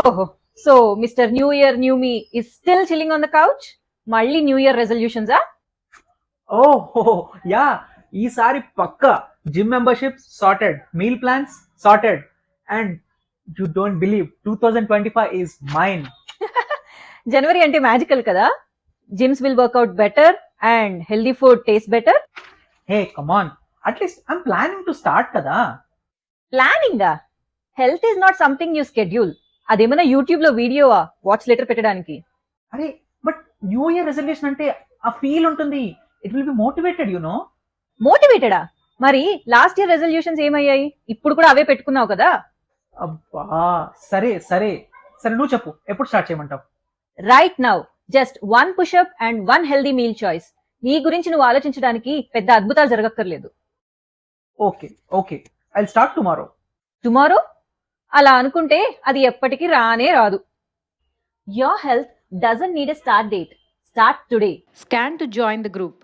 ఓహో! So mister new year new me is still chilling on the couch? మళ్ళీ new year రెజల్యూషన్సా? ఓహో yeah, ఈసారి పక్కా gym membership sorted, meal plans sorted, and you don't believe 2025 is mine. జనవరి అంటే magical కదా! Gyms will work out better and healthy food taste better. Hey come on, at least I'm planning to start కదా. ప్లానింగా? Health is not something you schedule. అదేమన్నా YouTube లో వీడియోవా watch letter పెట్టడానికి? అరే బట్ న్యూ ఇయర్ రెజల్యూషన్ అంటే ఆ ఫీల్ ఉంటుంది. It will be motivated you know. మోటివేటెడా? మరి లాస్ట్ ఇయర్ రెజల్యూషన్స్ ఏమయ్యాయి? ఇప్పుడు కూడా అవే పెట్టుకున్నావు కదా! అబ్బా, సరే సరే సరే, నువ్వు చెప్పు ఎప్పుడు స్టార్ట్ చేయమంటావు? Right now, just one pushup and one healthy meal choice. నీ గురించి నువ్వు ఆలోచించడానికి పెద్ద అద్భుతాలు జరగక్కర్లేదు. Okay okay, I will start tomorrow. Tomorrow? అలా అనుకుంటే అది ఎప్పటికీ రానే రాదు. Your health doesn't need a start date. Start today. Scan to join the group.